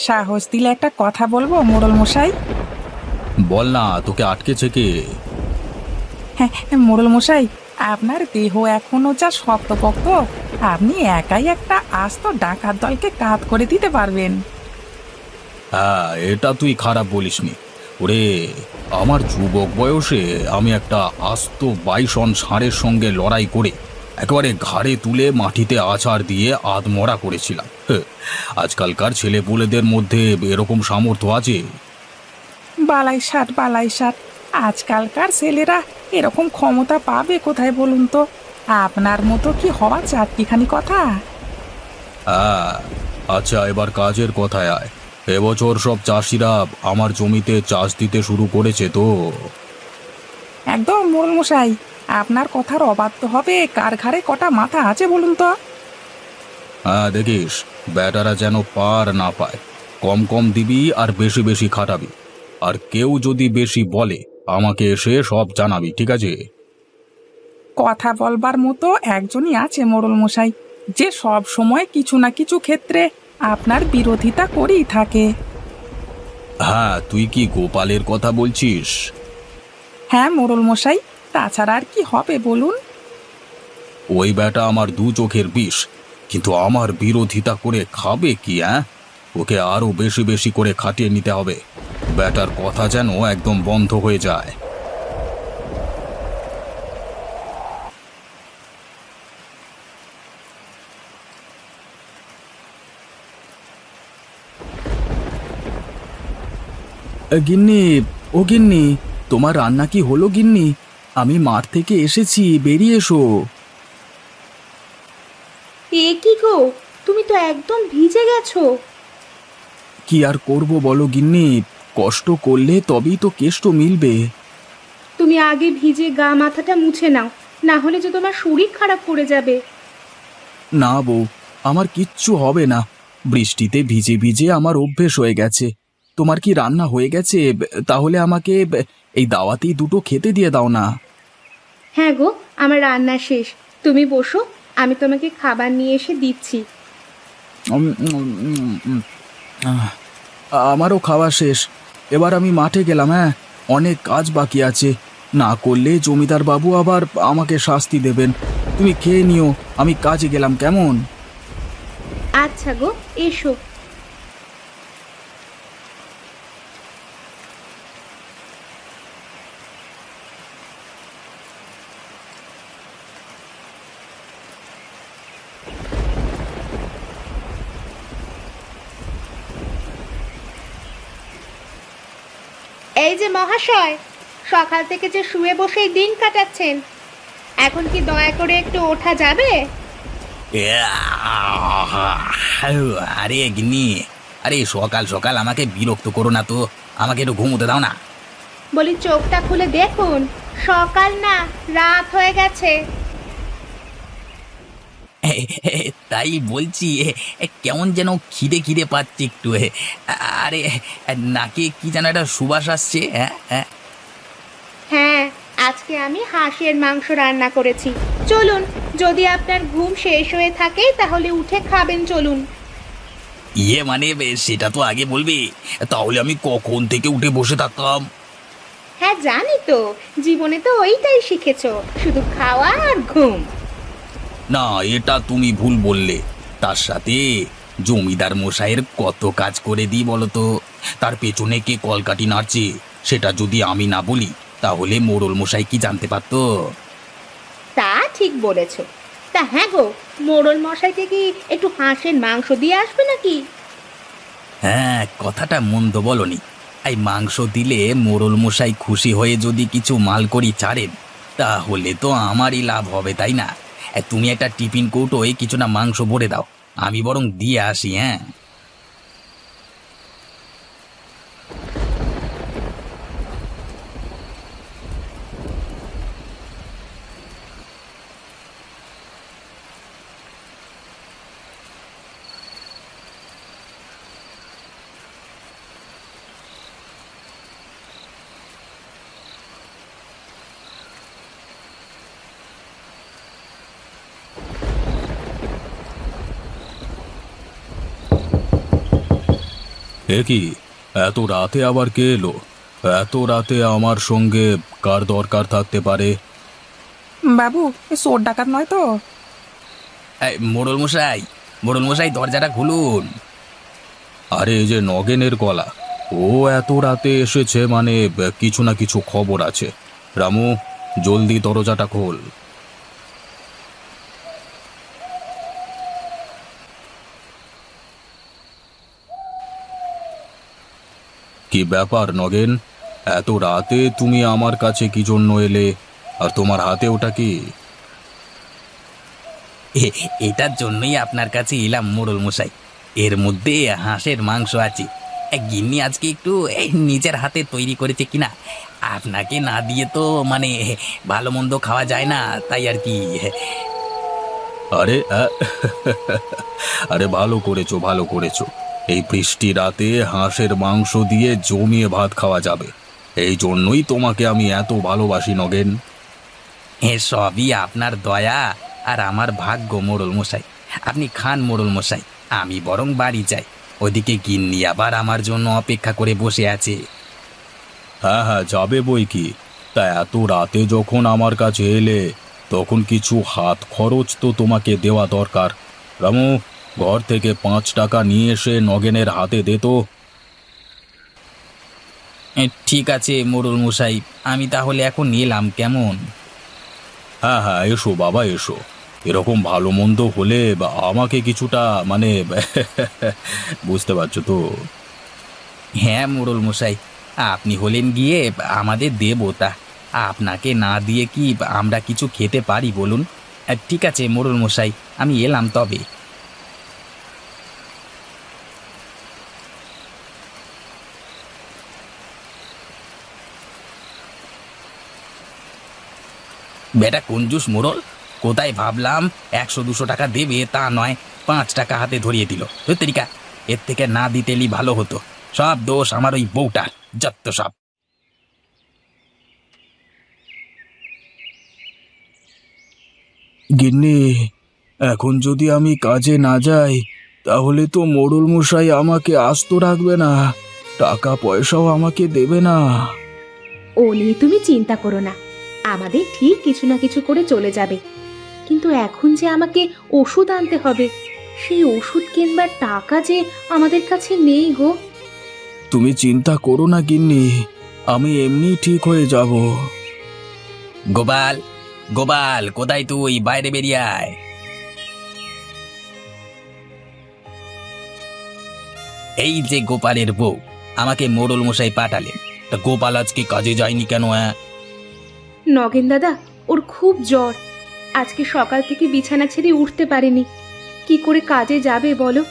সাহস দিলে একটা কথা বলবো মোড়ল মশাই। বল না, তোকে আটকেছে কে? হ্যাঁ, মোড়ল মশাই, আপনার দেহ এখনো যা শক্তপোক্ত, আপনি একাই একটা আস্ত ডাকাত দলকে কাত করে দিতে পারবেন। হ্যাঁ, এটা তুই খারাপ বলিসনি। ওরে, আমার যুবক বয়সে আমি একটা আস্ত বাইসন ষাঁড়ের সঙ্গে লড়াই করে একেবারে ঘাড়ে তুলে মাটিতে আছাড় দিয়ে আধমরা করেছিলাম। আজকালকার ছেলেপুলেদের মধ্যে এরকম সামর্থ্য আছে? বালাই ষাট, বালাই ষাট, আজকালকার ছেলেরা এরকম ক্ষমতা পাবে কোথায় বলুন তো? আপনার মতো কি হওয়া চারটিখানি কথা? হ্যাঁ, আচ্ছা, এবার কাজের কথায় আয়। এবছর সব চাষিরা আমার জমিতে চাষ দিতে শুরু করেছে তো। একদম মোড়ল মশাই, আপনার কথার অবাধ্য হবে কার ঘাড়ে কটা মাথা আছে বলুন তো? হ্যাঁ, দেখিস ব্যাটারা যেন পার না পায়। কম কম দিবি আর বেশি বেশি খাটাবি। আর কেউ যদি বেশি বলে আমাকে এসে সব জানাবি, ঠিক আছে? কথা বলবার মতো একজনই আছে মোড়ল মশাই, যে সব সময় কিছু না কিছু ক্ষেত্রে আপনার বিরোধিতা করেই থাকে। হ্যাঁ, তুই কি গোপালের কথা বলছিস? হ্যাঁ মোড়ল মশাই, তাছাড়া আর কি হবে বলুন? ওই ব্যাটা আমার দু চোখের বিষ, কিন্তু আমার বিরোধিতা করে খাবে কি? ওকে আরো বেশি বেশি করে খাটিয়ে নিতে হবে। ব্যাটার কথা যেন একদম বন্ধ হয়ে যায়। গিন্নি, ও গিন্নি, তোমার রান্না কি হলো গিন্নি? আমি মাঠ থেকে এসেছি, বেরিয়ে এসো। এ কি গো, তুমি তো একদম ভিজে গেছো। কি আর করব বলো গিন্নি, কষ্ট করলে তবেই তো কেষ্ট মিলবে। তুমি আগে ভিজে গা মাথাটা মুছে নাও, না হলে যে তোমার শরীর খারাপ করে যাবে। না বউ, আমার কিচ্ছু হবে না। বৃষ্টিতে ভিজে ভিজে আমার অভ্যেস হয়ে গেছে। তোমার কি রান্না হয়ে গেছে? তাহলে আমাকে এই দাওয়াতেই দুটো খেতে দিয়ে দাও না। হ্যাঁ গো, আমার রান্না শেষ, তুমি বসো, আমি তোমাকে খাবার নিয়ে এসে দিচ্ছি। উম, উম, উম, উম, আহ, আমারও খাওয়া শেষ। এবার আমি মাঠে গেলাম। হ্যাঁ, অনেক কাজ বাকি আছে। না করলে জমিদার বাবু আবার আমাকে শাস্তি দেবেন। তুমি খেয়ে নিও, আমি কাজে গেলাম, কেমন? আচ্ছা গো, এসো। এই যে মহাশয়, সকাল থেকে যে শুয়ে বসেই দিন কাটাচ্ছেন, এখন কি দয়া করে একটু ওঠা যাবে? আরে গিন্নি, আরে সকাল সকাল আমাকে বিরক্ত করো না তো। আমাকে একটু ঘুমোতে দাও না। বলি চোখটা খুলে দেখুন, সকাল না রাত হয়ে গেছে। তাই বলছি, কেমন যেন খিদে খিদে পাচ্ছে একটু। আরে, নাকে কি যেন একটা সুবাস আসছে। হ্যাঁ হ্যাঁ। হ্যাঁ, আজকে আমি হাঁসের মাংস রান্না করেছি। চলুন, যদি আপনার ঘুম শেষ হয়ে থাকে তাহলে উঠে খাবেন, চলুন। মানে সেটা তো আগে বলবে, তাহলে আমি কখন থেকে উঠে বসে থাকতাম। হ্যাঁ জানি তো, জীবনে তো ওইটাই শিখেছো, শুধু খাওয়া আর ঘুম। না, এটা তুমি ভুল বললে। তার সাথে জমিদার মশাইয়ের কত কাজ করে দিই বলো তো। তার পেছনে কে কলকাঠি নাড়ছে সেটা যদি আমি না বলি, তাহলে মোড়ল মশাই কি জানতে পারতো? তা ঠিক বলেছো। তা হ্যাঁ গো, মোড়ল মশাইকে কি একটু হাঁসের মাংস দিয়ে আসবে নাকি? হ্যাঁ, কথাটা মন্দ বলনি। এই মাংস দিলে মোড়ল মশাই খুশি হয়ে যদি কিছু মাল করি ছাড়েন, তাহলে তো আমারই লাভ হবে, তাই না? তুমি একটা টিফিন কৌটোয় কিছুটা মাংস ভরে দাও, আমি বরং দিয়ে আসি। হ্যাঁ। এ কি, এত রাতে আবার কে এলো? এত রাতে আমার সঙ্গে কার দরকার থাকতে পারে? বাবু, এ চোর ডাকাত নয় তো? এই, মোড়ল মশাই দরজাটা খুলুন। আরে এই যে নগেনের গলা, ও এত রাতে এসেছে মানে কিছু না কিছু খবর আছে। রামু, জলদি দরজাটা খোল। কি ব্যাপার নগেন, এত রাতে তুমি আমার কাছে কি জন্য এলে? আর তোমার হাতে ওটা কি? এটার জন্যই আপনার কাছে এলাম মোড়ল মশাই। এর মধ্যে হাঁসের মাংস আছে। গিন্নি আজকে একটু নিজের হাতে তৈরি করেছে কিনা, আপনাকে না দিয়ে তো মানে ভালো মন্দ খাওয়া যায় না, তাই আর কি। আরে আরে ভালো করেছো, ভালো করেছো। এই বৃষ্টি রাতে হাঁসের মাংস দিয়ে জমিয়ে ভাত খাওয়া যাবে, এই জন্যই তোমাকে আমি এত ভালোবাসি নগেন। সবই আপনার দয়া আর আমার ভাগ্য মোড়ল মশাই। আপনি খান মোড়ল মশাই, আমি বরং বাড়ি যাই। ওদিকে গিন্নি আবার আমার জন্য অপেক্ষা করে বসে আছে। হ্যাঁ হ্যাঁ, যাবে বই কি। তা এত রাতে যখন আমার কাছে এলে, তখন কিছু হাত খরচ তো তোমাকে দেওয়া দরকার। রামু, ঘর থেকে 5 টাকা নিয়ে এসে নগেনের হাতে দে তো। ঠিক আছে মোড়ল মশাই, আমি তাহলে এখন এলাম কেমন? হ্যাঁ হ্যাঁ, এসো বাবা এসো। এরকম ভালো মন্দ হলে বা আমাকে কিছুটা মানে বুঝতে পারছো তো? হ্যাঁ মোড়ল মশাই, আপনি হলেন গিয়ে আমাদের দেবতা। আপনাকে না দিয়ে কি আমরা কিছু খেতে পারি বলুন? ঠিক আছে মোড়ল মশাই, আমি এলাম তবে। বেটা কঞ্জুস মোড়ল, কোথায় ভাবলাম 100-200 টাকা দেবে, তা নয় 5 টাকা হাতে ধরিয়ে দিল। তরিকা, এর থেকে না দিতেলি ভালো হতো। সব দোষ আমার ওই বউটার, যত সব। গিন্নি, এখন যদি আমি কাজে না যাই, তাহলে তো মোড়ল মশাই আমাকে আস্ত রাখবে না, টাকা পয়সাও আমাকে দেবে না। ও নিয়ে তুমি চিন্তা করো না, আমাদের ঠিক কিছু না কিছু করে চলে যাবে। কিন্তু এখন যে আমাকে ওষুধ আনতে হবে, সেই ওষুধ কিনবার টাকা যে আমাদের কাছে নেই গো। তুমি চিন্তা করো না গিন্নি, আমি এমনি ঠিক হয়ে যাব। গোপাল, গোপাল কোথায় তুই? বাইরে বেরিয়ে আয়। এই যে গোপালের বউ, আমাকে মোড়ল মশাই পাঠালেন। তা গোপাল আজকে কাজে যায়নি কেন? নগেন দাদা, ওর খুব জ্বর, আজকে সকাল থেকে বিছানা ছেড়ে উঠতে পারেনি। কি করে কাজে যাবে বলো?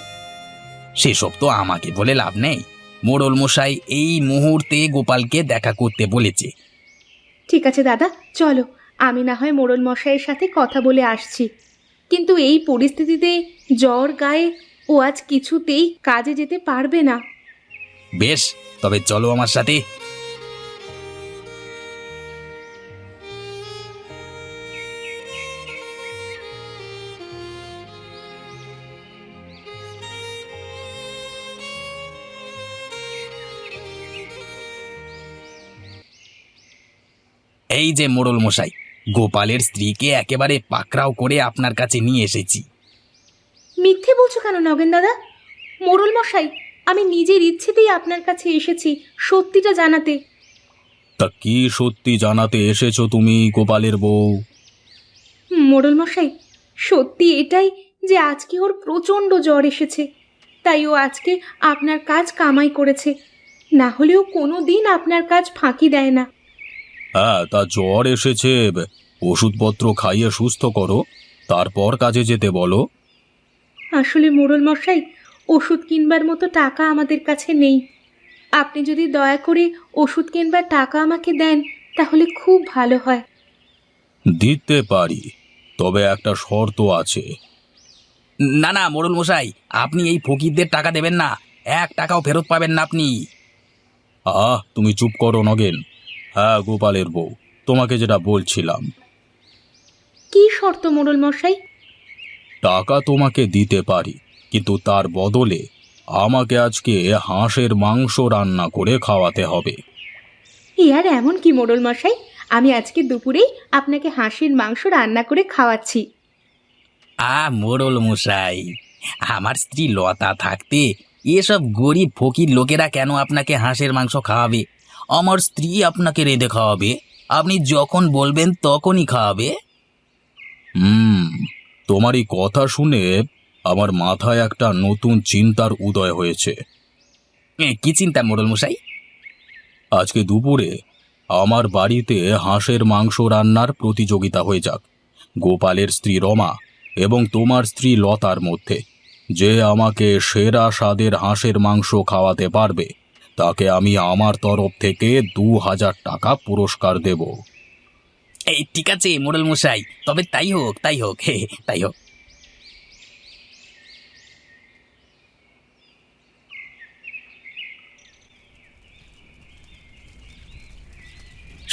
সেসব তো আমাকে বলে লাভ নেই। মোড়ল মশাই এই মুহূর্তে গোপালকে দেখা করতে বলেছে। ঠিক আছে দাদা, চলো, আমি না হয় মোড়ল মশাইয়ের সাথে কথা বলে আসছি। কিন্তু এই পরিস্থিতিতে জ্বর গায়ে ও আজ কিছুতেই কাজে যেতে পারবে না। বেশ, তবে চলো আমার সাথে। এই যে মোড়ল মশাই, গোপালের স্ত্রীকে একেবারে পাকড়াও করে আপনার কাছে নিয়ে এসেছি। মিথ্যে বলছো কেন নগেন দাদা? মোড়ল মশাই, আমি নিজের ইচ্ছেতেই আপনার কাছে এসেছি সত্যিটা জানাতে। তা কি সত্যি জানাতে এসেছো তুমি গোপালের বউ? মোড়ল মশাই, সত্যি এটাই যে আজকে ওর প্রচণ্ড জ্বর এসেছে, তাই ও আজকে আপনার কাজ কামাই করেছে। না হলেও কোনো দিন আপনার কাজ ফাঁকি দেয় না। হ্যাঁ, তা জ্বর এসেছে, ওষুধপত্র খাইয়ে সুস্থ করো, তারপর কাজে যেতে বলো। আসলে মোড়ল মশাই, ওষুধ কিনবার মতো টাকা আমাদের কাছে নেই। আপনি যদি দয়া করে ওষুধ কিনবার টাকা আমাকে দেন, তাহলে খুব ভালো হয়। দিতে পারি, তবে একটা শর্ত আছে। না না মোড়ল মশাই, আপনি এই ফকিরদের টাকা দেবেন না, 1 টাকাও ফেরত পাবেন না আপনি। তুমি চুপ করো নগেন। হ্যাঁ গোপালের বউ, তোমাকে যেটা বলছিলাম, কি শর্ত মোড়ল মশাই? টাকা তোমাকে দিতে পারি, কিন্তু তার বদলে আমাকে আজকে হাঁসের মাংস রান্না করে খাওয়াতে হবে। এ আর এমন কি মোড়ল মশাই, আমি আজকে দুপুরেই আপনাকে হাঁসের মাংস রান্না করে খাওয়াচ্ছি। মোড়ল মশাই, আমার স্ত্রী লতা থাকতে এসব গরিব ফকির লোকেরা কেন আপনাকে হাঁসের মাংস খাওয়াবে? আমার স্ত্রী আপনাকে রেঁধে খাওয়াবে, আপনি যখন বলবেন তখনই খাওয়াবে। হুম, তোমার এই কথা শুনে আমার মাথায় একটা নতুন চিন্তার উদয় হয়েছে। কি চিন্তা মোড়ল মশাই? আজকে দুপুরে আমার বাড়িতে হাঁসের মাংস রান্নার প্রতিযোগিতা হয়ে যাক। গোপালের স্ত্রী রমা এবং তোমার স্ত্রী লতার মধ্যে যে আমাকে সেরা স্বাদের হাঁসের মাংস খাওয়াতে পারবে তাকে আমি আমার তরফ থেকে 2000 টাকা পুরস্কার দেব। এই ঠিক আছে মোড়ল মশাই, তবে তাই হোক, তাই হোক, তাই হোক।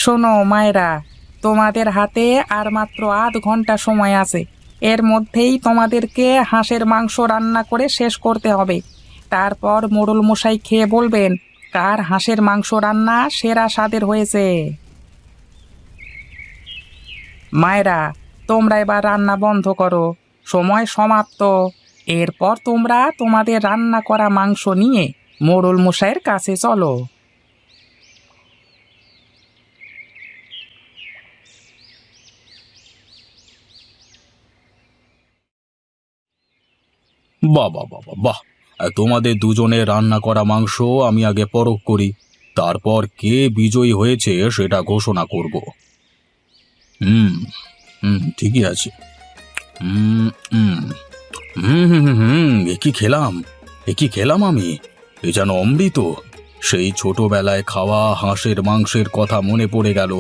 শোনো মায়েরা, তোমাদের হাতে আর মাত্র আধ ঘন্টা সময় আছে। এর মধ্যেই তোমাদেরকে হাঁসের মাংস রান্না করে শেষ করতে হবে। তারপর মোড়ল মশাই খেয়ে বলবেন কার হাঁসের মাংস রান্না সেরা স্বাদের হয়েছে। মায়েরা, তোমরা এবার রান্না বন্ধ করো, সময় সমাপ্ত। এরপর তোমরা তোমাদের রান্না করা মাংস নিয়ে মোড়ল মশাইয়ের কাছে চলো। বাহ বাহ বাহ বাহ বাহ! তোমাদের দুজনের রান্না করা মাংস আমি আগে পরখ করি, তারপর কে বিজয়ী হয়েছে সেটা ঘোষণা করব। হুম হুম, ঠিকই আছে। হুম হুম হুম হুম হুম হুম, এ কি খেলাম আমি! এ যেন অমৃত। সেই ছোটবেলায় খাওয়া হাঁসের মাংসের কথা মনে পড়ে গেল,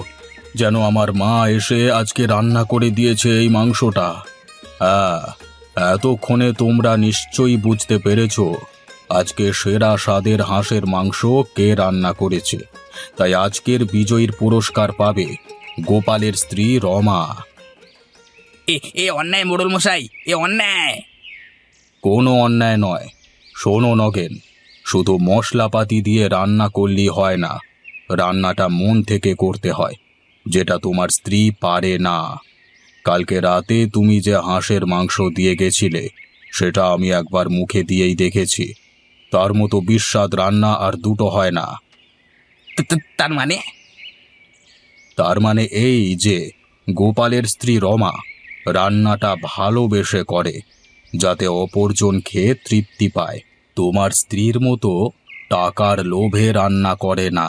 যেন আমার মা এসে আজকে রান্না করে দিয়েছে এই মাংসটা। হ্যাঁ, এতক্ষণে তোমরা নিশ্চয়ই বুঝতে পেরেছ আজকে সেরা স্বাদের হাঁসের মাংস কে রান্না করেছে। তাই আজকের বিজয়ীর পুরস্কার পাবে গোপালের স্ত্রী রমা। এ অন্যায় মোড়ল মশাই, এ অন্যায়। কোনো অন্যায় নয়। শোনো নগেন, শুধু মশলাপাতি দিয়ে রান্না করলেই হয় না, রান্নাটা মন থেকে করতে হয়, যেটা তোমার স্ত্রী পারে না। কালকে রাতে তুমি যে হাঁসের মাংস দিয়ে গেছিলে সেটা আমি একবার মুখে দিয়েই দেখেছি। তার মতো বিস্বাদ রান্না আর দুটো হয় না। তার মানে? তার মানে এই যে গোপালের স্ত্রী রমা রান্নাটা ভালোবেসে করে, যাতে অপরজন খেয়ে তৃপ্তি পায়। তোমার স্ত্রীর মতো টাকার লোভে রান্না করে না।